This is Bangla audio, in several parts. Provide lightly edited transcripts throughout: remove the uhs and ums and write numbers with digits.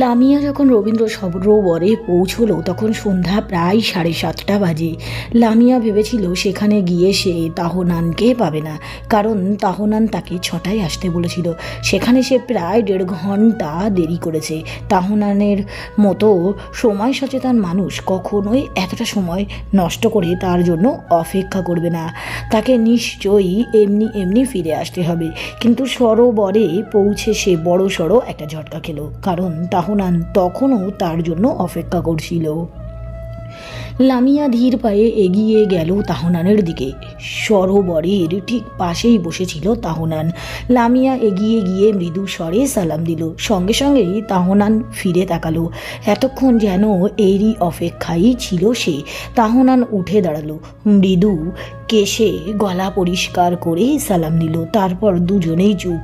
লামিয়া যখন রবীন্দ্র সরোবরে পৌঁছলো তখন সন্ধ্যা প্রায় 7:30 বাজে। লামিয়া ভেবেছিল সেখানে গিয়ে সে তাহনানকে পাবে না, কারণ তাহনান তাকে 6টায় আসতে বলেছিল। সেখানে সে প্রায় 1.5 ঘন্টা দেরি করেছে। তাহনানের মতো সময় সচেতন মানুষ কখনোই এতটা সময় নষ্ট করে তার জন্য অপেক্ষা করবে না। তাকে নিশ্চয়ই এমনি ফিরে আসতে হবে। কিন্তু সরোবরে পৌঁছে সে বড়সড় একটা ঝটকা খেলো, কারণ তাহনান তখনও তার জন্য অপেক্ষা করছিল। লামিয়া ধীর পায়ে এগিয়ে গেল তাহনানের দিকে। সরোবরের ঠিক পাশেই বসেছিল তাহনান। লামিয়া এগিয়ে গিয়ে মৃদু স্বরে সালাম দিল। সঙ্গে সঙ্গেই তাহনান ফিরে তাকালো। এতক্ষণ যেন এরই অপেক্ষাই ছিল সে। তাহনান উঠে দাঁড়ালো, মৃদু কেশে গলা পরিষ্কার করে সালাম দিল। তারপর দুজনেই চুপ।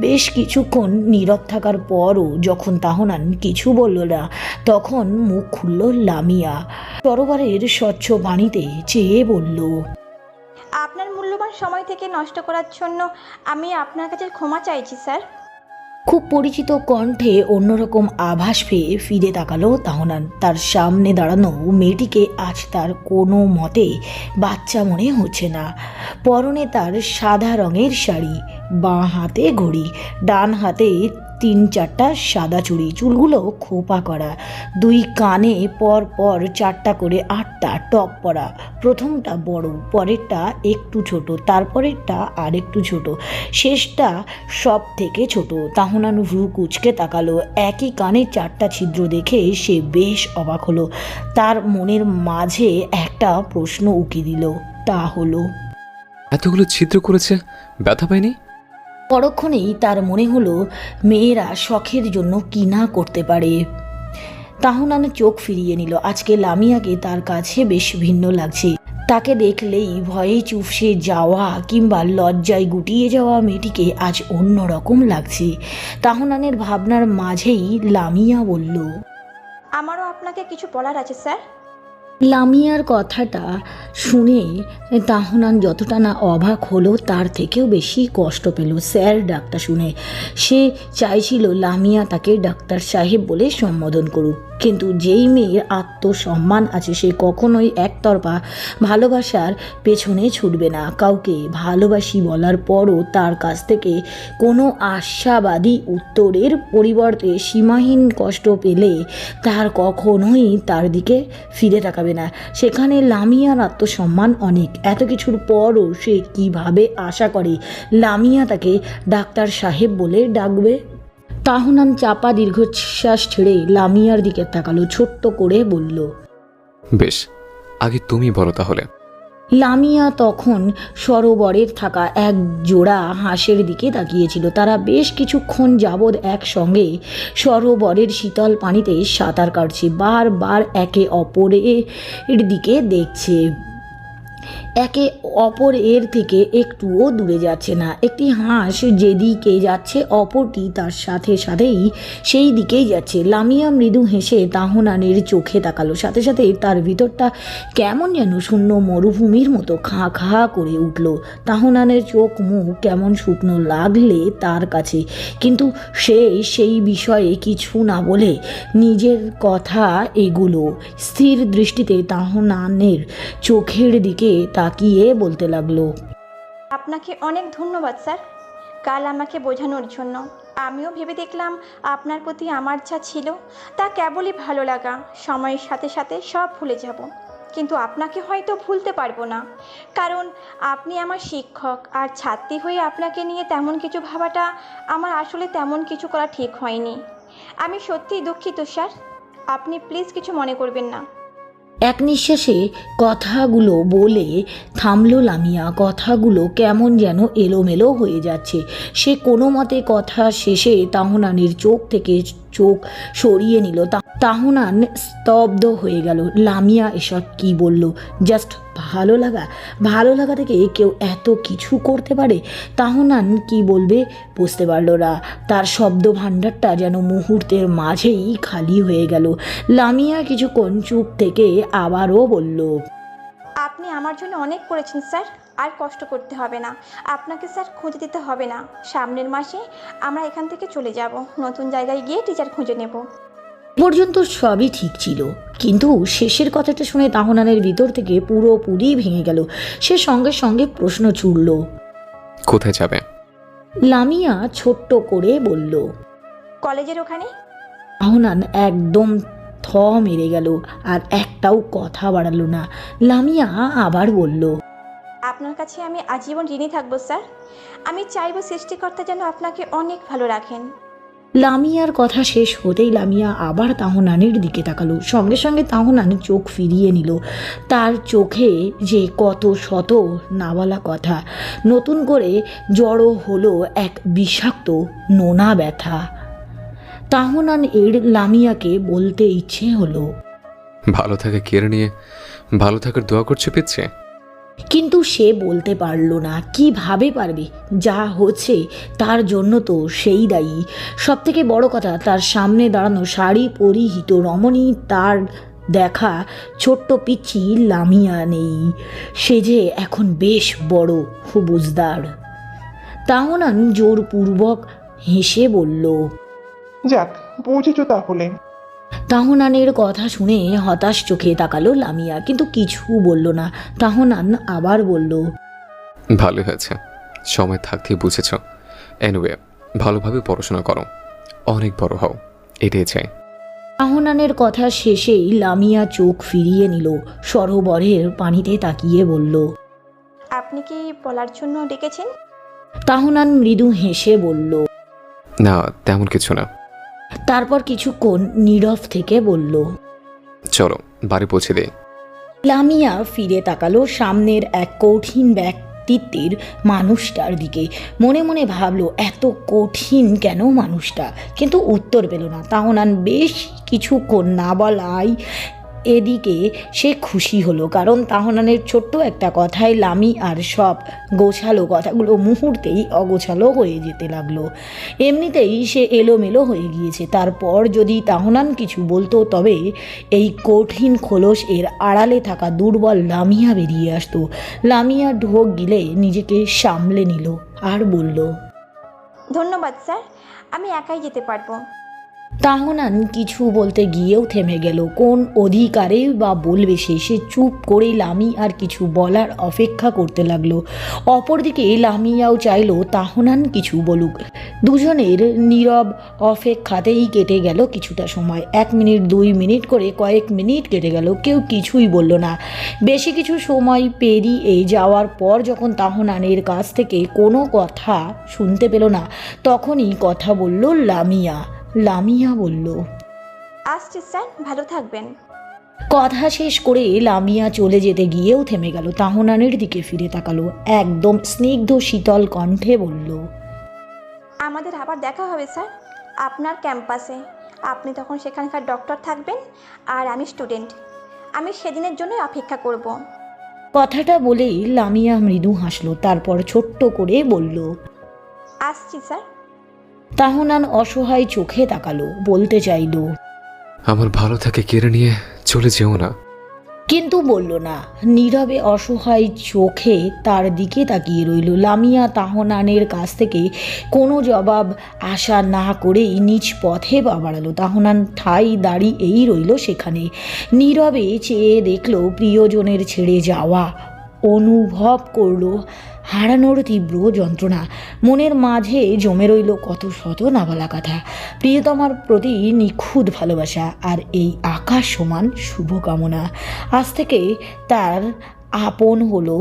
বেশ কিছুক্ষণ নীরব থাকার পরও যখন তাহনান কিছু বলল না, তখন মুখ খুলল লামিয়া। সরোবরের স্বচ্ছ পানিতে চেয়ে বলল, আপনার মূল্যবান সময় থেকে নষ্ট করার জন্য আমি আপনার কাছে ক্ষমা চাইছি স্যার। খুব পরিচিত কণ্ঠে অন্যরকম আভাস পেয়ে ফিরে তাকালো তাহনান। তার সামনে দাঁড়ানো মেয়েটিকে আজ তার কোনো মতে বাচ্চা মনে হচ্ছে না। পরনে তার সাদা রঙের শাড়ি, বাঁ হাতে ঘড়ি, ডান হাতে 3-4টা সাদা চুড়ি, চুলগুলো খোপা করা, 2 কানে পর পর 4টা করে 8টা টপ পরা। প্রথমটা বড়, পরেরটা একটু ছোট, তারপরেরটা আর একটু ছোট, শেষটা সব থেকে ছোট। তাহনান ভ্রু কুঁচকে তাকালো। একই কানে 4টা ছিদ্র দেখে সে বেশ অবাক হলো। তার মনের মাঝে একটা প্রশ্ন উকি দিল, তা হলো, এতগুলো ছিদ্র করেছে, ব্যথা পায়নি? পরক্ষণেই তার মনে হলো মেয়েরা শখের জন্য কি না করতে পারে। তাহনান চোখ ফিরিয়ে নিল। আজকে লামিয়াকে তার কাছে বেশ ভিন্ন লাগছে। তাকে দেখলেই ভয়ে চুপসে যাওয়া কিংবা লজ্জায় গুটিয়ে যাওয়া মেয়েটিকে আজ অন্যরকম লাগছে। তাহনানের ভাবনার মাঝেই লামিয়া বলল, আমারও আপনাকে কিছু বলার আছে স্যার। লামিয়ার কথাটা শুনে তাহনান যতটা না অবাক হলো তার থেকেও বেশি কষ্ট পেল স্যার ডাকটা শুনে। সে চাইছিল লামিয়া তাকে ডাক্তার সাহেব বলে সম্বোধন করুক, কিন্তু যেই মেয়ের আত্মসম্মান আছে সে কখনোই একতরফা ভালোবাসার পেছনে ছুটবে না। কাউকে ভালোবাসি বলার পরও তার কাছ থেকে কোনো আশাবাদী উত্তরের পরিবর্তে সীমাহীন কষ্ট পেলে তার কখনোই তার দিকে ফিরে তাকাবে না। সেখানে লামিয়ার আত্মসম্মান অনেক। এত কিছুর পরও সে কিভাবে আশা করে লামিয়া তাকে ডাক্তার সাহেব বলে ডাকবে? তাহনান চাপা দীর্ঘশ্বাস ছেড়ে লামিয়ার দিকে তাকালো, ছোট্ট করে বলল, বেশ, আগে তুমি বলো তাহলে। লামিয়া তখন সরোবরের থাকা এক জোড়া হাঁসের দিকে তাকিয়েছিল। তারা বেশ কিছুক্ষণ যাবৎ একসঙ্গে সরোবরের শীতল পানিতে সাঁতার কাটছে, বারবার একে অপরের দিকে দেখছে, একে অপরের থেকে একটুও দূরে যাচ্ছে না। একটি হাঁস যেদিকে যাচ্ছে অপরটি তার সাথে সাথেই সেই দিকেই যাচ্ছে। লামিয়া মৃদু হেসে তাহনানের চোখে তাকালো। সাথে সাথে তার ভিতরটা কেমন যেন শূন্য মরুভূমির মতো খাঁ খাঁ করে উঠল। তাহনানের চোখ মুখ কেমন শুকনো লাগলে তার কাছে, কিন্তু সে সেই বিষয়ে কিছু না বলে নিজের কথা এগুলো স্থির দৃষ্টিতে তাহনানের চোখের দিকে তাকিয়ে বলতে লাগলো, আপনাকে অনেক ধন্যবাদ স্যার, কাল আমাকে বোঝানোর জন্য। আমিও ভেবে দেখলাম আপনার প্রতি আমার যা ছিল তা কেবলই ভালো লাগা। সময়ের সাথে সাথে সব ভুলে যাব, কিন্তু আপনাকে হয়তো ভুলতে পারবো না, কারণ আপনি আমার শিক্ষক। আর ছাত্রী হয়ে আপনাকে নিয়ে তেমন কিছু ভাবাটা আমার আসলে তেমন কিছু করা ঠিক হয়নি। আমি সত্যিই দুঃখিত স্যার, আপনি প্লিজ কিছু মনে করবেন না। এক নিঃশ্বাসে কথাগুলো বলে থামল লামিয়া। কথাগুলো কেমন যেন এলোমেলো হয়ে যাচ্ছে। সে কোনো মতে কথা শেষে তাহনানের চোখ থেকে চোখ সরিয়ে নিল। তাহনান স্তব্ধ হয়ে গেল। লামিয়া এসব কি বলল? জাস্ট ভালো লাগা? ভালো লাগা থেকে কেউ এত কিছু করতে পারে? তাহনান কি বলবে বুঝতে পারল না। তার শব্দ ভাণ্ডারটা যেন মুহূর্তের মাঝেই খালি হয়ে গেল। লামিয়া কিছুক্ষণ চুপ থেকে আবারও বলল, আপনি আমার জন্য অনেক করেছেন স্যার, আর কষ্ট করতে হবে না। আপনাকে স্যার খুঁজে দিতে হবে না। সামনের মাসে আমরা এখান থেকে চলে যাব, নতুন জায়গায় গিয়ে টিচার খুঁজে নেব। পর্যন্ত সবই ঠিক ছিল, কিন্তু শেষের কথাটা শুনে তাহনানের ভিতর থেকে পুরোপুরি ভেঙে গেল। সে সঙ্গে সঙ্গে প্রশ্ন ছুড়ল। কোথায় যাবে? লামিয়া ছোট্ট করে বলল। কলেজের ওখানে। তাহনান একদম থ মেরে গেল আর একটাও কথা বাড়ালো না। লামিয়া আবার বলল। আপনার কাছে আমি আজীবন ঋণী থাকবো স্যার। আমি চাইবো সৃষ্টিকর্তা যেন আপনাকে অনেক ভালো রাখেন। লামিয়ার কথা শেষ হতেই লামিয়া আবার তাহনানের দিকে তাকালো। সঙ্গে সঙ্গে তাহনান চোখ ফিরিয়ে নিল। তার চোখে যে কত শত না বলা কথা নতুন করে জড়ো হলো এক বিষাক্ত নোনা ব্যথা। তাহনান এর লামিয়াকে বলতে ইচ্ছে হলো, ভালো থাকা কেড়ে নিয়ে ভালো থাকার দোয়া করছে পিচ্ছে। কিন্তু সে বলতে পারল না। কিভাবে পারবে? যা হচ্ছে তার জন্য তো সেই দায়ী। সব থেকে বড় কথা, তার সামনে দাঁড়ানো শাড়ি পরিহিত রমণী তার দেখা ছোট্ট পিচ্ছি লামিয়া নেই। সে যে এখন বেশ বড় বুঝদার। তাহনান জোরপূর্বক হেসে বলল। যাক, পৌঁছেছ তাহলে। তাহনানের কথা শুনে হতাশ চোখে তাকালো লামিয়া, কিন্তু কিছু বলল না। তাহনান আবার বলল, ভালো হয়েছে, সময় থাকতেই বুঝেছ। এনিওয়ে, ভালোভাবে পড়াশোনা করো, অনেক বড় হও, এটাই চাই। তাহনানের কথা শেষেই লামিয়া চোখ ফিরিয়ে নিল। সরোবরের পানিতে তাকিয়ে বলল। আপনি কি বলার জন্য ডেকেছেন? তাহনান মৃদু হেসে বলল। না, তেমন কিছু না। তারপর কিছুক্ষণ নীরব থেকে বলল, চলো বাড়ি পৌঁছে দেই। লামিয়া ফিরে তাকালো সামনের এক কঠিন ব্যক্তিত্বের মানুষটার দিকে। মনে মনে ভাবলো, এত কঠিন কেন মানুষটা? কিন্তু উত্তর পেল না। তাহনান বেশ কিছুক্ষণ না বলাই এদিকে সে খুশি হলো, কারণ তাহনানের ছোট্ট একটা কথায় লামি আর সব গোছালো কথাগুলো মুহূর্তেই অগোছালো হয়ে যেতে লাগলো। এমনিতেই সে এলোমেলো হয়ে গিয়েছে। তারপর যদি তাহনান কিছু বলতো, তবে এই কঠিন খোলস এর আড়ালে থাকা দুর্বল লামিয়া বেরিয়ে আসতো। লামিয়া ঢোক গিলে নিজেকে সামলে নিল আর বলল, ধন্যবাদ স্যার, আমি একাই যেতে পারবো। তাহনান কিছু বলতে গিয়েও থেমে গেল। কোন অধিকারে বা বলবে সে চুপ করে লামি আর কিছু বলার অপেক্ষা করতে লাগলো। অপরদিকে লামিয়াও চাইলো তাহনান কিছু বলুক। দুজনের নীরব অপেক্ষাতেই কেটে গেল কিছুটা সময়। 1 মিনিট 2 মিনিট করে কয়েক মিনিট কেটে গেল, কেউ কিছুই বলল না। বেশি কিছু সময় পেরিয়ে যাওয়ার পর যখন তাহনানের কাছ থেকে কোনো কথা শুনতে পেল না, তখনই কথা বলল লামিয়া। লামিয়া বলল, আসছি স্যার, ভালো থাকবেন। কথা শেষ করে লামিয়া চলে যেতে গিয়েও থেমে গেল। তাহনানের দিকে ফিরে তাকালো, একদম স্নিগ্ধ শীতল কণ্ঠে বলল, আমাদের আবার দেখা হবে স্যার, আপনার ক্যাম্পাসে। আপনি তখন সেখানকার ডক্টর থাকবেন আর আমি স্টুডেন্ট। আমি সেদিনের জন্য অপেক্ষা করব। কথাটা বলেই লামিয়া মৃদু হাসলো, তারপর ছোট্ট করে বলল, আসছি স্যার। তাহনান অসহায় চোখে তাকালো, বলতে চাইল, আমার ভালো থাকে কেড়ে নিয়ে চলে যেও না। কিন্তু বলল না। নীরবে অসহায় চোখে তার দিকে তাকিয়ে রইল। লামিয়া তাহনানের কাছ থেকে কোনো জবাব আশা না করেই নিজ পথে পা বাড়ালো। তাহনান ঠাই দাঁড়িয়েই রইল সেখানে। নীরবে চেয়ে দেখল প্রিয়জনের ছেড়ে যাওয়া। অনুভব করলো হারানোর তীব্র যন্ত্রণা। মনের মাঝে জমে রইল কত শত না বলা কথা, প্রিয়তমার প্রতি নিখুঁত ভালোবাসা আর এই আকাশ সমান শুভকামনা। আজ থেকে তার আপন হলো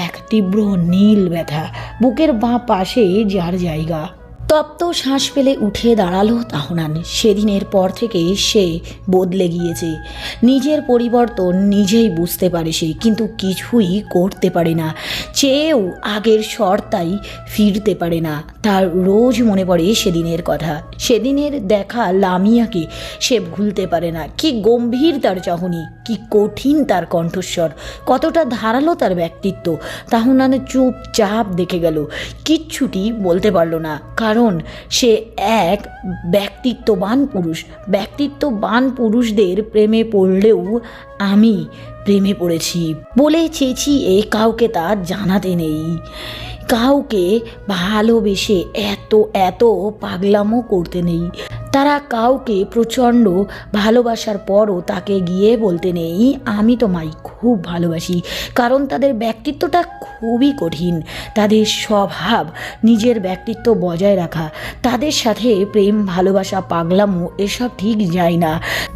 এক তীব্র নীল ব্যথা, বুকের বাঁ পাশে যার জায়গা। তপ্ত শ্বাস ফেলে উঠে দাঁড়ালো তাহনান। সেদিনের পর থেকে সে বদলে গিয়েছে। নিজের পরিবর্তন নিজেই বুঝতে পারে সে, কিন্তু কিছুই করতে পারে না। চেয়েও আগের সর্তাই ফিরতে পারে না। তার রোজ মনে পড়ে সেদিনের কথা। সেদিনের দেখা লামিয়াকে সে ভুলতে পারে না। কি গম্ভীর তার চাহনি, কি কঠিন তার কণ্ঠস্বর, কতটা ধারালো তার ব্যক্তিত্ব। তাহনান চুপচাপ দেখে গেল, কিচ্ছুটি বলতে পারল না, কারণ সে এক ব্যক্তিত্ববান পুরুষ। ব্যক্তিত্ববান পুরুষদের প্রেমে পড়লেও আমি প্রেমে পড়েছি বলে চেঁচিয়ে কাউকে তা জানাতে নেই। কাউকে ভালোবেসে এত এত পাগলামো করতে নেই। তারা কাউকে প্রচণ্ড ভালোবাসার পরও তাকে গিয়ে বলতে নেই আমি তোমায় খুব ভালোবাসি, কারণ তাদের ব্যক্তিত্বটা খুবই কঠিন। তাদের স্বভাব নিজের ব্যক্তিত্ব বজায় রাখা। তাদের সাথে প্রেম, ভালোবাসা, পাগলামো এসব ঠিক যায় না।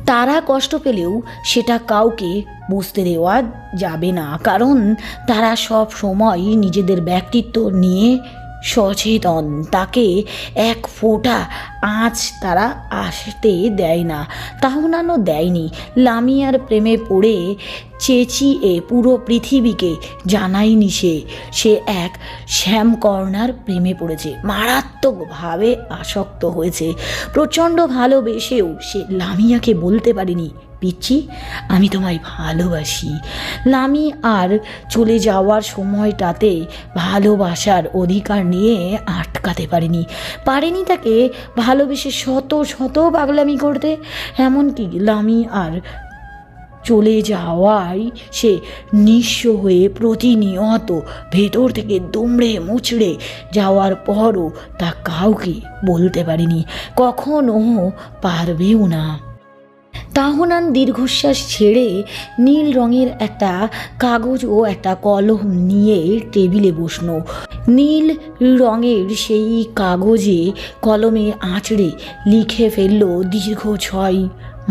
তারা কষ্ট পেলেও সেটা কাউকে বুঝতে দেওয়া যাবে না, কারণ তারা সব সময় নিজেদের ব্যক্তিত্ব নিয়ে সচেতন। তাকে এক ফোঁটা আঁচ তারা আসতে দেয় না। তাহনানও দেয়নি। লামিয়ার প্রেমে পড়ে চেঁচিয়ে পুরো পৃথিবীকে জানায়নি সে এক শ্যামকর্ণার প্রেমে পড়েছে, মারাত্মকভাবে আসক্ত হয়েছে। প্রচণ্ড ভালোবেসেও সে লামিয়াকে বলতে পারেনি পিচ্ছি আমি তোমায় ভালোবাসি। লামি আর চলে যাওয়ার সময়টাতে ভালোবাসার অধিকার নিয়ে আটকাতে পারেনি তাকে ভালোবেসে শত শত পাগলামি করতে। এমনকি লামি আর চলে যাওয়ায় সে নিঃস্ব হয়ে প্রতিনিয়ত ভেতর থেকে দুমড়ে মুচড়ে যাওয়ার পরও তা কাউকে বলতে পারেনি, কখনো পারবেও না। তাহনান দীর্ঘশ্বাস ছেড়ে নীল রঙের একটা কাগজ ও একটা কলম নিয়ে টেবিলে বসলো। নীল রঙের সেই কাগজে কলমে আঁচড়ে লিখে ফেলল দীর্ঘ 6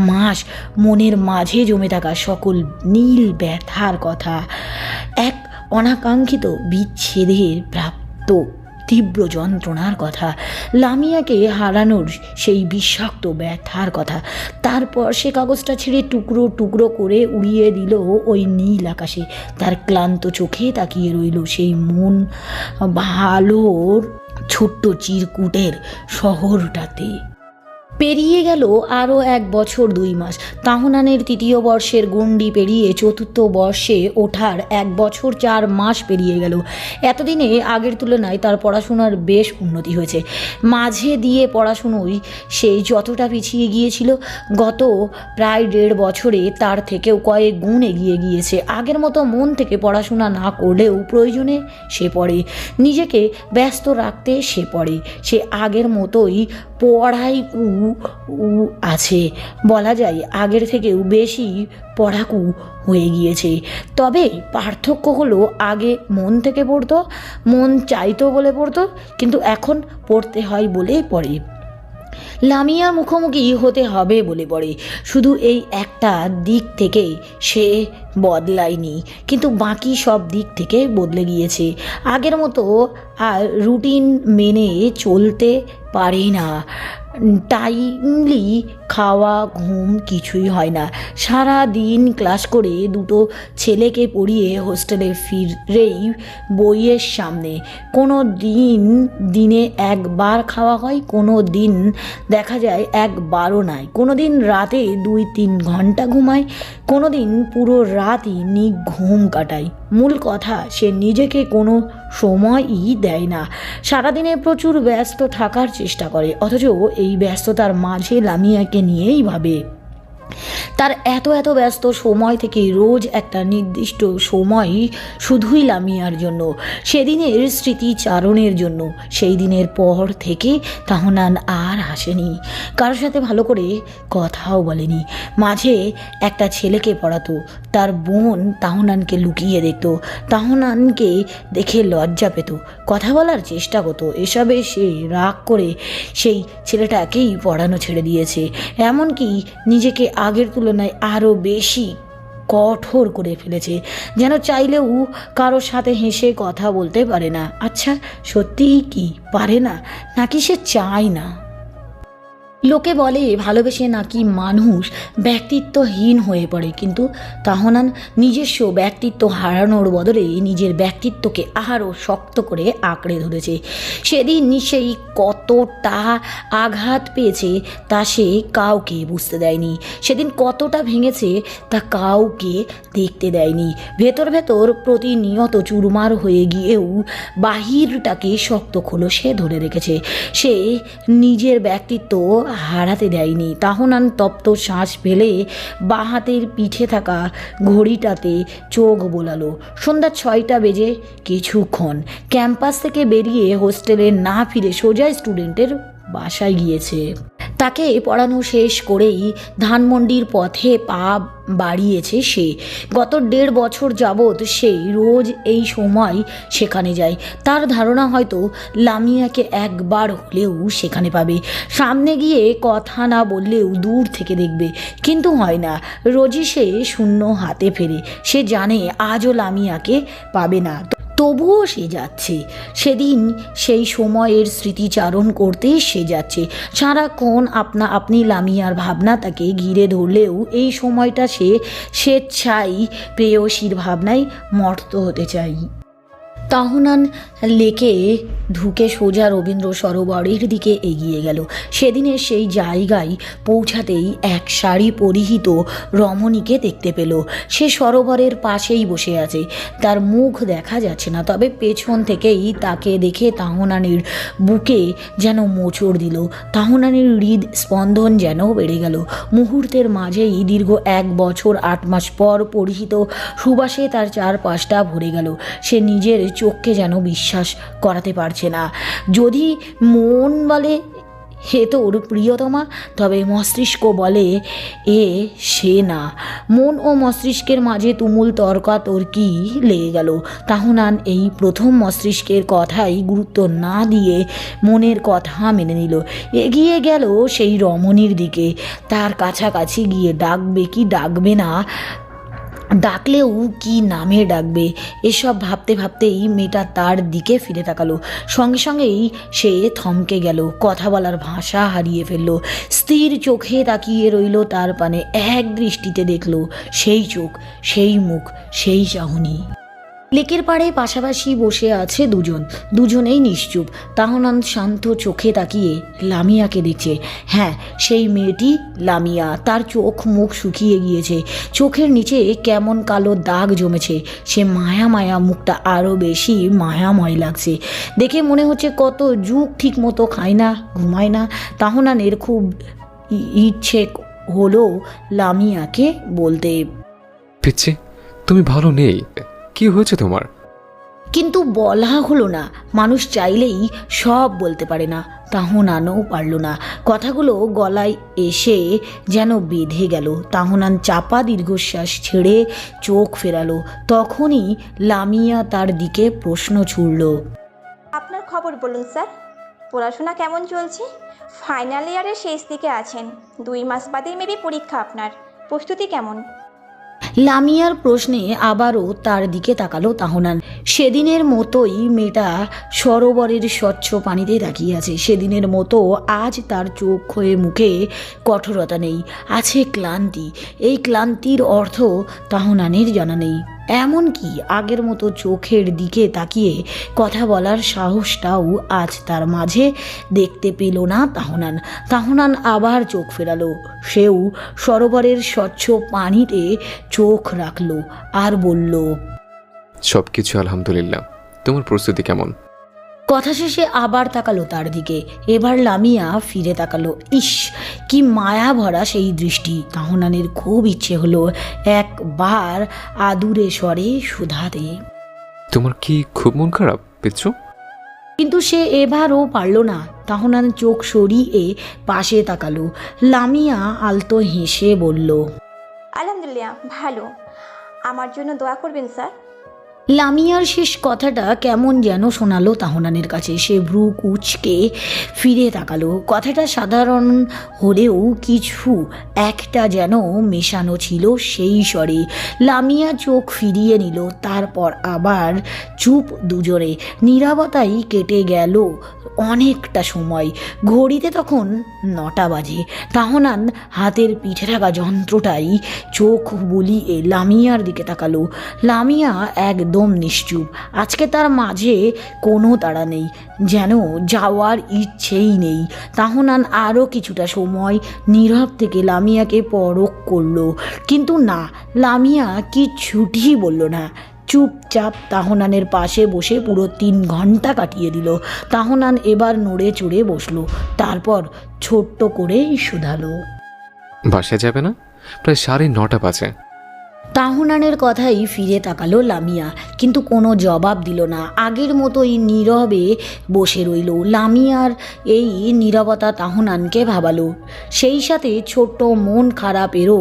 মাস মনের মাঝে জমে থাকা সকল নীল ব্যথার কথা, এক অনাকাঙ্ক্ষিত বিচ্ছেদের প্রাপ্ত তীব্র যন্ত্রণার কথা, লামিয়াকে হারানোর সেই বিষাক্ত ব্যথার কথা। তারপর সে কাগজটা ছিঁড়ে টুকরো টুকরো করে উড়িয়ে দিল ওই নীল আকাশে। তার ক্লান্ত চোখে তাকিয়ে রইল সেই মন ভালোর ছোট্ট চিরকুটের শহরটাতে। পেরিয়ে গেল আরও 1 বছর 2 মাস। তাহনানের 3য় বর্ষের গণ্ডি পেরিয়ে 4র্থ বর্ষে ওঠার 1 বছর 4 মাস পেরিয়ে গেল। এতদিনে আগের তুলনায় তার পড়াশোনার বেশ উন্নতি হয়েছে। মাঝে দিয়ে পড়াশুনোয় সে যতটা পিছিয়ে গিয়েছিল, গত প্রায় 1.5 বছরে তার থেকেও কয়েক গুণ এগিয়ে গিয়েছে। আগের মতো মন থেকে পড়াশোনা না করলেও প্রয়োজনে সে পড়ে, নিজেকে ব্যস্ত রাখতে সে পড়ে। সে আগের মতোই পড়াইকু আছে, বলা যায় আগের থেকেও বেশি পড়াকু হয়ে গিয়েছে। তবে পার্থক্য হলো আগে মন থেকে পড়তো, মন চাইতো বলে পড়তো, কিন্তু এখন পড়তে হয় বলেই পড়ে। লামিয়ার মুখোমুখি হতে হবে বলে পড়ে। শুধু এই একটা দিক থেকে সে বদলায়নি, কিন্তু বাকি সব দিক থেকে বদলে গিয়েছে। আগের মতো আর রুটিন মেনে চলতে পারে না। টাইমলি খাওয়া, ঘুম কিছুই হয় না। সারা দিন ক্লাস করে 2টো ছেলেকে পড়িয়ে হোস্টেলে ফিরেই বইয়ের সামনে। কোনো দিন দিনে 1 বার খাওয়া হয়, কোনো দিন দেখা যায় 1 বারও নয়, কোনো দিন রাতে 2-3 ঘন্টা ঘুমায়, কোনো দিন পুরো রাতই নিঘুম কাটায়। মূল কথা, সে নিজেকে কোনো সময়ই দেয় না। সারাদিনে প্রচুর ব্যস্ত থাকার চেষ্টা করে, অথচ এই ব্যস্ততার মাঝে লামিয়াকে নিয়েই ভাবে। তার এত ব্যস্ত সময় থেকে রোজ একটা নির্দিষ্ট সময় শুধুই লামিয়ার জন্য, সেদিনের স্মৃতিচারণের জন্য। সেই দিনের পর থেকে তাহনান আর হাসেনি, কারোর সাথে ভালো করে কথাও বলেনি। মাঝে একটা ছেলেকে পড়াতো, তার বোন তাহনানকে লুকিয়ে দেখত, তাহনানকে দেখে লজ্জা পেত, কথা বলার চেষ্টা করতো। এসবে সে রাগ করে সেই ছেলেটাকেই পড়ানো ছেড়ে দিয়েছে। এমনকি নিজেকে আগের তুলনায় আরও বেশি কঠোর করে ফেলেছে, যেন চাইলেও কারোর সাথে হেসে কথা বলতে পারে না। আচ্ছা, সত্যিই কি পারে না, নাকি সে চায় না? লোকে বলে ভালোবেসে নাকি মানুষ ব্যক্তিত্বহীন হয়ে পড়ে, কিন্তু তাহনান নিজস্ব ব্যক্তিত্ব হারানোর বদলে নিজের ব্যক্তিত্বকে আরও শক্ত করে আঁকড়ে ধরেছে। সেদিন সেই কতটা আঘাত পেয়েছে তা সে কাউকে বুঝতে দেয়নি, সেদিন কতটা ভেঙেছে তা কাউকে দেখতে দেয়নি। ভেতর ভেতর প্রতিনিয়ত চুরমার হয়ে গিয়েও বাহিরটাকে শক্ত খোলসে ধরে রেখেছে। সে নিজের ব্যক্তিত্ব হারাতে দেয়নি। তাহনান তপ্ত শ্বাস ফেলে বাঁ হাতের পিঠে থাকা ঘড়িটাতে চোখ বোলালো। সন্ধ্যা 6টা বেজে কিছুক্ষণ। ক্যাম্পাস থেকে বেরিয়ে হোস্টেলে না ফিরে সোজা স্টুডেন্টের বাসায় গিয়েছে। তাকে পড়ানো শেষ করেই ধানমন্ডির পথে পা বাড়িয়েছে সে। গত 1.5 বছর যাবৎ সেই রোজ এই সময় সেখানে যায়। তার ধারণা হয়তো লামিয়াকে একবার হলেও সেখানে পাবে। সামনে গিয়ে কথা না বললেও দূর থেকে দেখবে, কিন্তু হয় না। রোজই সে শূন্য হাতে ফেরে। সে জানে আজও লামিয়াকে পাবে না, তবুও সে যাচ্ছে। সেদিন সেই সময়ের স্মৃতিচারণ করতে সে যাচ্ছে। সারাক্ষণ আপনি লামিয়ার ভাবনা তাকে ঘিরে ধরলেও এই সময়টা সে স্বেচ্ছায় প্রেয়সীর ভাবনায় মর্ত হতে চাই। তাহনান লেকে ঢুকে সোজা রবীন্দ্র সরোবরের দিকে এগিয়ে গেল। সেদিনের সেই জায়গায় পৌঁছাতেই এক শাড়ি পরিহিত রমণীকে দেখতে পেল। সে সরোবরের পাশেই বসে আছে। তার মুখ দেখা যাচ্ছে না, তবে পেছন থেকেই তাকে দেখে তাহনানের বুকে যেন মোচড় দিল। তাহনানের হৃদ স্পন্দন যেন বেড়ে গেল। মুহূর্তের মাঝেই দীর্ঘ 1 বছর 8 মাস পর পরিহিত সুবাসে তার চারপাশটা ভরে গেল। সে নিজের চোখকে যেন বিশ্বাস করাতে পারছে না। যদি মন বলে হে তোর প্রিয়তমা, তবে মস্তিষ্ক বলে সে না। মন ও মস্তিষ্কের মাঝে তুমুল তর্কাতর্কি লেগে গেল। তাহনান এই প্রথম মস্তিষ্কের কথাই গুরুত্ব না দিয়ে মনের কথা মেনে নিল। এগিয়ে গেল সেই রমণীর দিকে। তার কাছাকাছি গিয়ে ডাকবে কি ডাকবে না, ডাকলেও কি নামে ডাকবে, এসব ভাবতে ভাবতেই মেয়েটা তার দিকে ফিরে তাকালো। সঙ্গে সঙ্গেই সে থমকে গেল, কথা বলার ভাষা হারিয়ে ফেলল। স্থির চোখে তাকিয়ে রইল তার পানে। এক দৃষ্টিতে দেখল সেই চোখ, সেই মুখ, সেই চাহনি। লেকের পাড়ে পাশাপাশি বসে আছে দুজনেই নিশ্চুপ। তাহনান শান্ত চোখে তাকিয়ে লামিয়াকে দেখছে। হ্যাঁ, সেই মেয়েটি লামিয়া। তার চোখ মুখ শুকিয়ে গিয়েছে, চোখের নিচে কেমন কালো দাগ জমেছে। সে মায়া মায়া, মুখটা আরও বেশি মায়াময় লাগছে। দেখে মনে হচ্ছে কত যুগ ঠিক মতো খায় না, ঘুমায় না। তাহনানের খুব ইচ্ছে হলো লামিয়াকে বলতে, পিচ্ছি তুমি ভালো নেই, কি হয়েছে তোমার? কিন্তু বলা হলো না। মানুষ চাইলেই সব বলতে পারে না। তাহনানও পারল না। কথাগুলো গলায় এসে যেন বেঁধে গেল। তাহনান চাপা দীর্ঘশ্বাস ছেড়ে চোখ ফেরালো। তখনই লামিয়া তার দিকে প্রশ্ন ছুড়ল, আপনার খবর বলুন স্যার। পড়াশোনা কেমন চলছে? ফাইনাল ইয়ারের শেষ দিকে আছেন, 2 মাস বাদে মেবি পরীক্ষা। আপনার প্রস্তুতি কেমন? লামিয়ার প্রশ্নে আবারও তার দিকে তাকালো তাহনান। সেদিনের মতোই মেয়েটা সরোবরের স্বচ্ছ পানিতে তাকিয়ে আছে। সেদিনের মতো আজ তার চোখ হয়ে মুখে কঠোরতা নেই, আছে ক্লান্তি। এই ক্লান্তির অর্থ তাহনানের জানা নেই। এমনকি আগের মতো চোখের দিকে তাকিয়ে কথা বলার সাহসটাও আজ তার মাঝে দেখতে পেল না তাহনান আবার চোখ ফেরালো। সেও সরোবরের স্বচ্ছ পানিতে চোখ রাখলো আর বলল, সব কিছু আলহামদুলিল্লাহ। তোমার প্রস্তুতি কেমন? কথা শেষে আবার তাকালো তার দিকে। এবার লামিয়া ফিরে তাকালো। ইস, কি মায়া ভরা সেই দৃষ্টি। তাহনানের খুব ইচ্ছে হলো একবার আদুরে স্বরে শুধাতে, তোমার কি খুব মন খারাপ পিচ্ছু? কিন্তু সে এবারও পারল না। তাহনান চোখ সরিয়ে পাশে তাকালো। লামিয়া আলতো হেসে বলল, আলহামদুলিল্লাহ ভালো। আমার জন্য দোয়া করবেন স্যার। লামিয়ার শেষ কথাটা কেমন যেন শোনালো তাহনানের কাছে। সে ভ্রু কুঁচকে ফিরে তাকালো। কথাটা সাধারণ হলেও কিছু একটা যেন মেশানো ছিল সেই স্বরে। লামিয়া চোখ ফিরিয়ে নিল, তারপর আবার চুপ দুজনে। নীরবতাই কেটে গেল অনেকটা সময়। ঘড়িতে তখন 9টা বাজে। তাহনান হাতের পিঠে থাকা যন্ত্রটাই চোখ বুলিয়ে লামিয়ার দিকে তাকালো। লামিয়া এক একদম নিশ্চুপ। আজকে তার মাঝে কোনো তাড়া নেই, যেন যাওয়ার ইচ্ছেই নেই। তাহনান আরও কিছুটা সময় নীরব থেকে লামিয়াকে পরখ করলো, কিন্তু না, লামিয়া কিচ্ছুটি বলল না। চুপচাপ তাহনানের পাশে বসে পুরো 3 ঘন্টা কাটিয়ে দিল। তাহনান এবার নড়ে চড়ে বসলো, তারপর ছোট্ট করে শুধালো, বাসায় যাবে না? প্রায় 9:30 বাজে। তাহনানের কথাই ফিরে তাকালো লামিয়া, কিন্তু কোনো জবাব দিল না। আগের মতোই নীরবে বসে রইল। লামিয়ার এই নীরবতা তাহনানকে ভাবালো, সেই সাথে ছোট্ট মন খারাপেরও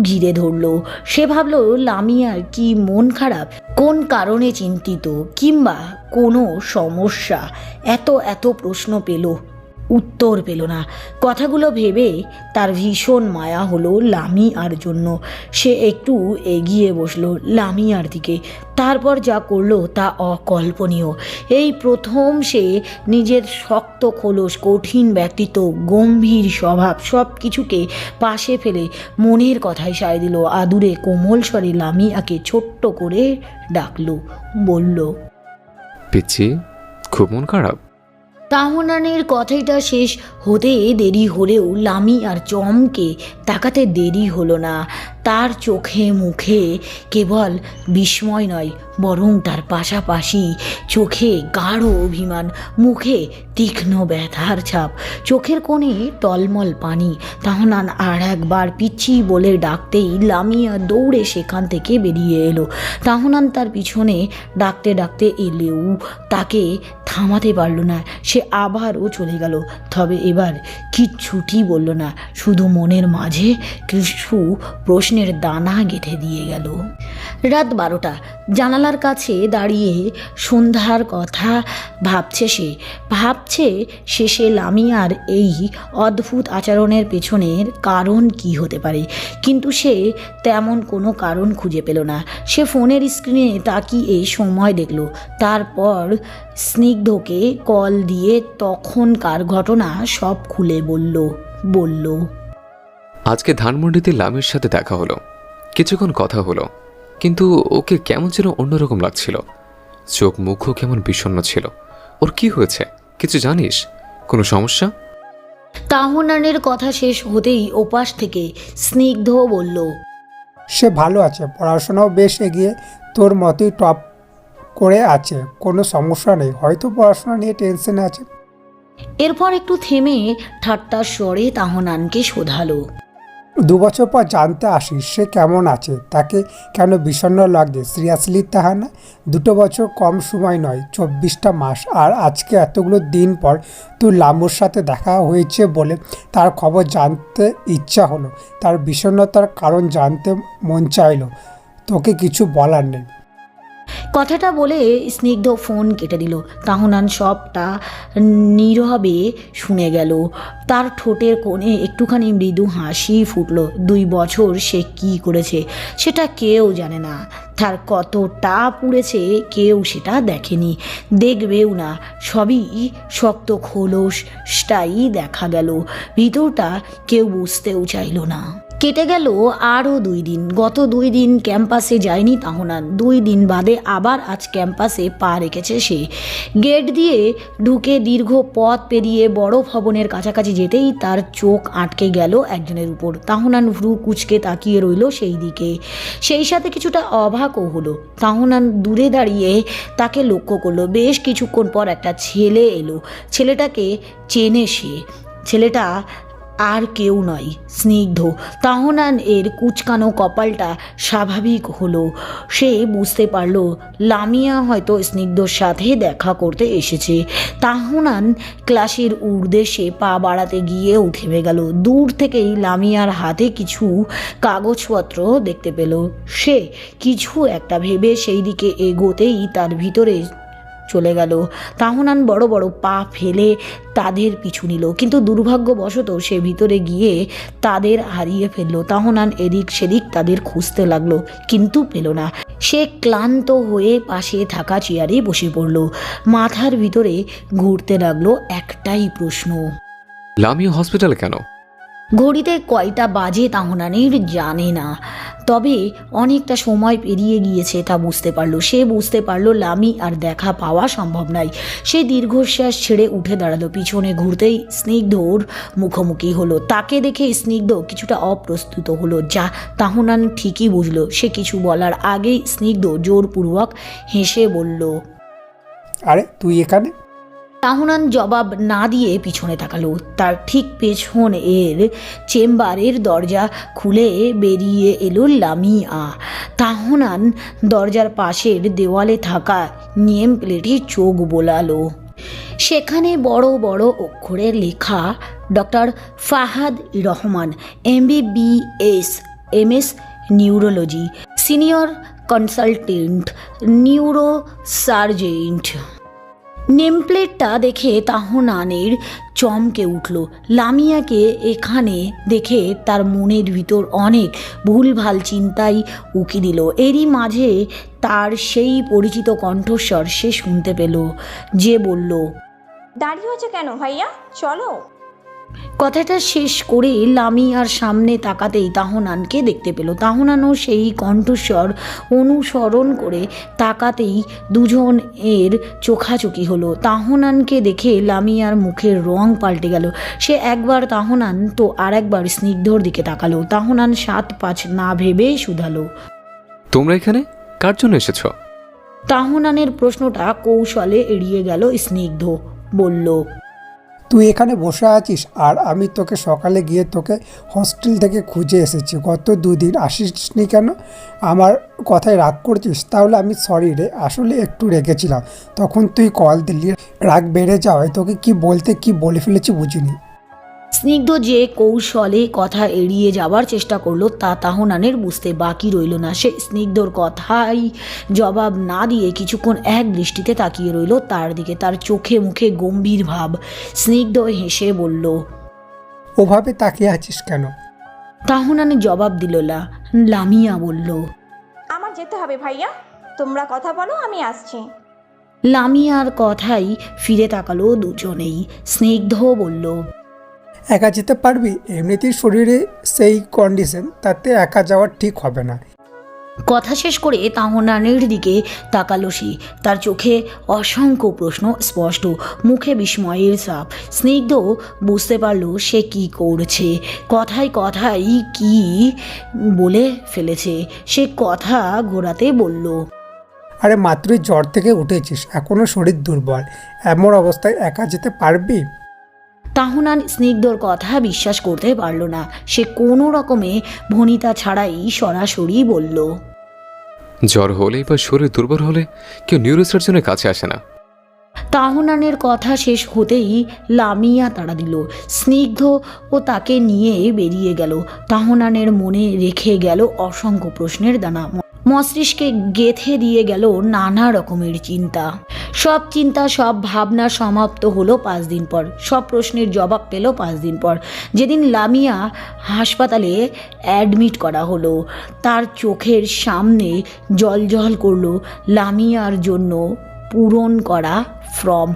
ঘিরে ধরলো। সে ভাবল, লামিয়ার কি মন খারাপ, কোন কারণে চিন্তিত, কিংবা কোনো সমস্যা? এত প্রশ্ন পেল, উত্তর পেল না। কথাগুলো ভেবে তার ভীষণ মায়া হলো লামিয়ার জন্য। সে একটু এগিয়ে বসলো লামিয়ার দিকে। তারপর যা করলো তা অকল্পনীয়। এই প্রথম সে নিজের শক্ত খোলস, কঠিন ব্যক্তিত্ব, গম্ভীর স্বভাব সব কিছুকে পাশে ফেলে মনের কথায় সায় দিল। আদুরে কোমল স্বরে লামিয়াকে ছোট্ট করে ডাকলো, বলল, পিচ্ছি, খুব মন খারাপ? তাহনানের কথাটা শেষ হতে দেরি হলেও লামিয়ার চমকে তাকাতে দেরি হলো না। তার চোখে মুখে কেবল বিস্ময় নয়, বরং তার পাশাপাশি চোখে গাঢ় অভিমান, মুখে তীক্ষ্ণ ব্যথার ছাপ, চোখের কোণে টলমল পানি। তাহনান আর একবার পিচ্ছি বলে ডাকতেই লামিয়া দৌড়ে সেখান থেকে বেরিয়ে এলো। তাহনান তার পিছনে ডাকতে ডাকতে এলেও তাকে থামাতে পারল না। সে আবারও চলে গেল, তবে এবার কিচ্ছুটি বলল না, শুধু মনের মাঝে কিছু প্রশ্নের দানা গেঁথে দিয়ে গেল। রাত 12টা। জানালার কাছে দাঁড়িয়ে সন্ধ্যার কথা ভাবছে শেষে লামিয়ার এই অদ্ভুত আচরণের পেছনের কারণ কি হতে পারে, কিন্তু সে তেমন কোনো কারণ খুঁজে পেল না। সে ফোনের স্ক্রিনে তাকিয়ে সময় দেখল, তারপর স্নিগ্ধকে কল দিয়ে তখনকার ঘটনা সব খুলে বলল। আজকে ধানমন্ডিতে লামির সাথে দেখা হলো, কিছুক্ষণ কথা হলো, কিন্তু ওকে কেমন যেন অন্যরকম লাগছিল। চোখ মুখও কেমন বিষণ্ণ ছিল। ওর কি হয়েছে, কিছু জানিস? কোনো সমস্যা? তাহনানের কথা শেষ হতেই ওপাশ থেকে স্নিগ্ধ বলল, সে ভালো আছে, পড়াশোনাও বেশ এগিয়ে তোর মতোই টপ করে আছে, কোনো সমস্যা নেই, হয়তো পড়াশোনা নিয়ে টেনশনে আছে। এরপর একটু থেমে ঠাট্টার স্বরে তাহনানকে শোধালো, 2 বছর পর জানতে আসিস সে কেমন আছে, তাকে কেন বিষণ্ণ লাগছে? সিরিয়াসলি তাহানা, 2 বছর কম সময় নয়, 24টা মাস। আর আজকে এতগুলো দিন পর তুই লামুর সাথে দেখা হয়েছে বলে তার খবর জানতে ইচ্ছা হলো, তার বিষণ্ণতার কারণ জানতে মন চাইলো, তোকে কিছু বলার নেই। কথাটা বলে স্নিগ্ধ ফোন কেটে দিল। তাহনান সবটা নীরবে শুনে গেল। তার ঠোঁটের কোণে একটুখানি মৃদু হাসি ফুটল। 2 বছর সে কি করেছে সেটা কেউ জানে না, তার কতটা পুড়েছে কেউ সেটা দেখেনি, দেখবেও না। সবই শক্ত খোলসটাই দেখা গেল, ভিতরটা কেউ বুঝতেও চাইল না। কেটে গেল আরও 2 দিন। গত 2 দিন ক্যাম্পাসে যায়নি তাহনান। 2 দিন বাদে আবার আজ ক্যাম্পাসে পা রেখেছে সে। গেট দিয়ে ঢুকে দীর্ঘ পথ পেরিয়ে বড় ভবনের কাছাকাছি যেতেই তার চোখ আটকে গেল একজনের উপর। তাহনান ভ্রু কুঁচকে তাকিয়ে রইল সেই দিকে, সেই সাথে কিছুটা অবাকও হলো। তাহনান দূরে দাঁড়িয়ে তাকে লক্ষ্য করলো। বেশ কিছুক্ষণ পর একটা ছেলে এলো। ছেলেটাকে চেনে সে। ছেলেটা আর কেউ নয়, স্নিগ্ধ। তাহনান এর কুচকানো কপালটা স্বাভাবিক হলো। সে বুঝতে পারল লামিয়া হয়তো স্নিগ্ধর সাথে দেখা করতে এসেছে। তাহনান ক্লাসের উদ্দেশ্যে পা বাড়াতে গিয়েও থেমে গেল। দূর থেকেই লামিয়ার হাতে কিছু কাগজপত্র দেখতে পেল। সে কিছু একটা ভেবে সেই দিকে এগোতেই তার ভিতরে চলে গেল। তাহনান বড় বড় পা ফেলে তাদের পিছু নিল, কিন্তু দুর্ভাগ্যবশত সে ভিতরে গিয়ে তাদের হারিয়ে ফেলল। তাহনান এদিক সেদিক তাদের খুঁজতে লাগলো, কিন্তু পেল না। সে ক্লান্ত হয়ে পাশে থাকা চেয়ারে বসে পড়ল। মাথার ভিতরে ঘুরতে লাগলো একটাই প্রশ্ন, লামিয়া হসপিটালে কেন? ঘড়িতে কয়টা বাজে তাহনানের জানে না। তবে অনেকটা সময় পেরিয়ে গিয়েছে তা বুঝতে পারলো। সে বুঝতে পারলো লামি আর দেখা পাওয়া সম্ভব নয়। সে দীর্ঘশ্বাস ছেড়ে উঠে দাঁড়ালো। পিছনে ঘুরতেই স্নিগ্ধর মুখোমুখি হলো। তাকে দেখে স্নিগ্ধ কিছুটা অপ্রস্তুত হলো, যা তাহনান ঠিকই বুঝলো। সে কিছু বলার আগেই স্নিগ্ধ জোরপূর্বক হেসে বলল, আরে তুই এখানে? তাহনান জবাব না দিয়ে পিছনে তাকালো। তার ঠিক পেছন এর চেম্বারের দরজা খুলে বেরিয়ে এলো লামিয়া। তাহনান দরজার পাশের দেওয়ালে থাকা নেম প্লেটে চোখ বোলালো। সেখানে বড় বড় অক্ষরে লেখা doctor Fahad Rahman, MBBS MS neurology, senior consultant neuro surgeon. নেমপ্লেটটা দেখে তাহনানের চমকে উঠল। লামিয়াকে এখানে দেখে তার মনের ভিতর অনেক ভুলভাল চিন্তাই উকি দিল। এরই মাঝে তার সেই পরিচিত কণ্ঠস্বর সে শুনতে পেল, যে বলল, দাঁড়িয়ে হচ্ছে কেন ভাইয়া, চলো। কথাটা শেষ করে লামিয়ার সামনে তাকাতেই তাহনানকে দেখতে পেল। তাহনানও সেই কণ্ঠস্বর অনুসরণ করে তাকাতেই দুজন এর চোখাচোখি হলো। তাহনানকে দেখে লামিয়ার মুখের রং পাল্টে গেল। সে একবার তাহনান তো আর একবার স্নিগ্ধর দিকে তাকালো। তাহনান 7-5 না ভেবে শুধালো, তোমরা এখানে কার জন্য এসেছ? তাহনানের প্রশ্নটা কৌশলে এড়িয়ে গেল স্নিগ্ধ। বলল, তুই এখানে বসে আছিস আর আমি তোকে সকালে গিয়ে তোকে হস্টেল থেকে খুঁজে এসেছি। গত 2 দিন আসিসনি কেন? আমার কথায় রাগ করছিস? তাহলে আমি সরি রে, আসলে একটু রেগেছিলাম। তখন তুই কল দিলি, রাগ বেড়ে যাওয়ায় তোকে কি বলতে কি বলে ফেলেছি বুঝিনি। স্নিগ্ধ যে কৌশলে কথা এড়িয়ে যাবার চেষ্টা করলো তা তাহনানের বুঝতে বাকি রইল না। সে স্নিগ্ধর কথাই জবাব না দিয়ে কিছুক্ষণ এক দৃষ্টিতে তাকিয়ে রইল তার দিকে। তার চোখে মুখে গম্ভীর ভাব। স্নিগ্ধ হেসে বলল, ওভাবে তাকিয়ে আছিস কেন? তাহনানের জবাব দিল না। লামিয়া বলল, আমার যেতে হবে ভাইয়া, তোমরা কথা বলো, আমি আসছি। লামিয়ার কথাই ফিরে তাকালো দুজনেই। স্নিগ্ধ বলল, একা যেতে পারবি? এমনিতেই শরীরে সেই কন্ডিশন, তাতে একা যাওয়া ঠিক হবে না। কথা শেষ করে তাহনানের দিকে তাকালো সে। তার চোখে অসংখ্য প্রশ্ন স্পষ্ট, মুখে বিস্ময়ের ছাপ। স্নিগ্ধ বুঝতে পারল সে কি করছে। কথায় কথায় কি বলে ফেলেছে। সে কথা ঘোরাতে বলল, আরে মাত্রই জ্বর থেকে উঠেছিস, এখনও শরীর দুর্বল, এমন অবস্থায় একা যেতে পারবি? তাহনান স্নিগ্ধর কথা বিশ্বাস করতে পারল না। সে কোনো রকমে ভনিতা ছাড়াই সরাসরি বলল, জ্বর হলেই বা শরীর দুর্বল হলে কেউ নিউরোসার্জনের কাছে আসে না। তাহনানের কথা শেষ হতেই লামিয়া তাড়া দিল। স্নিগ্ধ ও তাকে নিয়ে বেরিয়ে গেল। তাহনানের মনে রেখে গেল অসংখ্য প্রশ্নের দানা। মস্তিষ্কে গেঁথে দিয়ে গেল নানা রকমের চিন্তা। সব চিন্তা, সব ভাবনা সমাপ্ত হলো 5 দিন পর। সব প্রশ্নের জবাব পেল 5 দিন পর, যেদিন লামিয়া হাসপাতালে অ্যাডমিট করা হলো। তার চোখের সামনে জলজল করলো লামিয়ার জন্য পূরণ করা ফর্ম।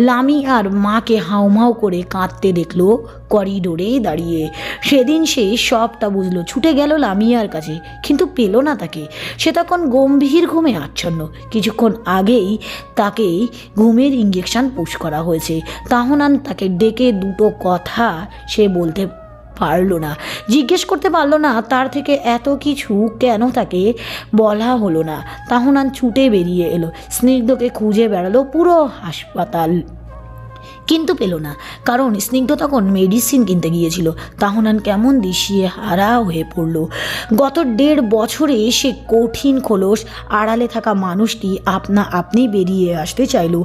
লামিয়ার মাকে হাউমাউ করে কাঁদতে দেখলো করিডোরে দাঁড়িয়ে। সেদিন সে সবটা বুঝলো। ছুটে গেল লামিয়ার কাছে, কিন্তু পেল না তাকে। সে তখন গম্ভীর ঘুমে আচ্ছন্ন। কিছুক্ষণ আগেই তাকে ঘুমের ইঞ্জেকশন পুশ করা হয়েছে। তাহনান তাকে ডেকে দুটো কথা সে বলতে পারলো না, জিজ্ঞেস করতে পারলো না তার থেকে এত কিছু কেন তাকে বলা হলো না। তাহনান ছুটে বেরিয়ে এলো, স্নিগ্ধকে খুঁজে বেড়ালো পুরো হাসপাতাল, কিন্তু পেল না। কারণ স্নিগ্ধ তখন মেডিসিন কিনতে গিয়েছিল। তাহনান কেমন দিশিয়ে হারা হয়ে পড়ল। গত 1.5 বছরে সে কঠিন খোলস আড়ালে থাকা মানুষটি আপনা আপনি বেরিয়ে আসতে চাইল।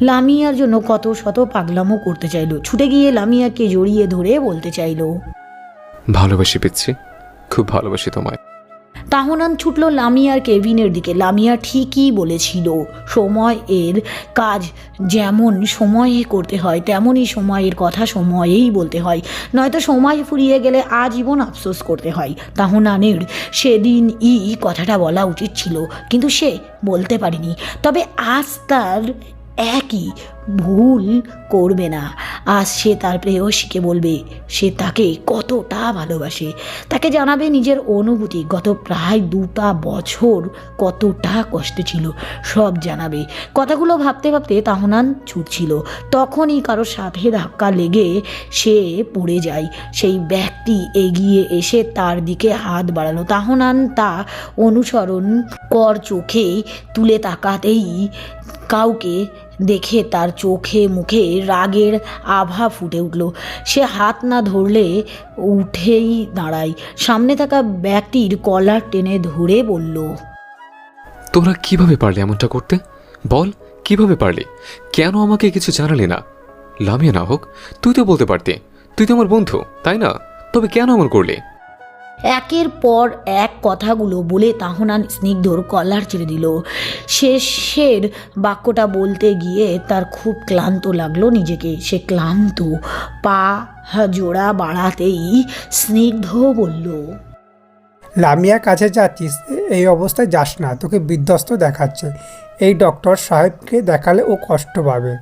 লামিয়ার জন্য কত শত পাগলামো করতে চাইল। ছুটে গিয়ে লামিয়াকে জড়িয়ে ধরে বলতে চাইল, ভালোবাসি পিচ্ছি, খুব ভালোবাসি তোমায়। তাহনান ছুটল লামিয়ার কেবিনের দিকে। লামিয়া ঠিকই বলেছিল, সময় এর কাজ যেমন সময়ে করতে হয় তেমনই সময়ের কথা সময়েই বলতে হয়, নয়তো সময় ফুরিয়ে গেলে আজীবন আফসোস করতে হয়। তাহনানের সেদিনই কথাটা বলা উচিত ছিল, কিন্তু সে বলতে পারেনি। তবে আজ তার একই ভুল করবে না। আজ সে তার প্রেয়সীকে বলবে সে তাকে কতটা ভালোবাসে, তাকে জানাবে নিজের অনুভূতি, গত প্রায় 2টা বছর কতটা কষ্টে ছিল সব জানাবে। কথাগুলো ভাবতে ভাবতে তাহনান ছুটছিল, তখনই কারোর সাথে ধাক্কা লেগে সে পড়ে যায়। সেই ব্যক্তি এগিয়ে এসে তার দিকে হাত বাড়ালো। তাহনান তা অনুসরণ কর চোখে তুলে তাকাতেই কাউকে দেখে তার চোখে মুখে রাগের আভা ফুটে উঠল। সে হাত না ধরলে উঠেই দাঁড়ায়, সামনে থাকা ব্যক্তির কলার টেনে ধরে বলল, তোরা কিভাবে পারলে এমনটা করতে? বল, কিভাবে পারলি? কেন আমাকে কিছু জানালি না? লামিয়া না হোক, তুই তো বলতে পারতি, তুই তো আমার বন্ধু, তাই না? তবে কেন এমন করলি? একের পর এক কথাগুলো বলে তাহনান স্নিগ্ধর কলার ছেড়ে দিল। শেষের বাক্যটা বলতে গিয়ে তার খুব ক্লান্ত লাগলো নিজেকে। সে ক্লান্ত, পা জোড়া বাড়াতেই স্নিগ্ধ বলল, লামিয়া কাছে যাচ্ছিস, এই অবস্থায় যাস না, তোকে বিধ্বস্ত দেখাচ্ছে। এই ডক্টর সাহেবকে দেখালে ও কষ্ট পাবে।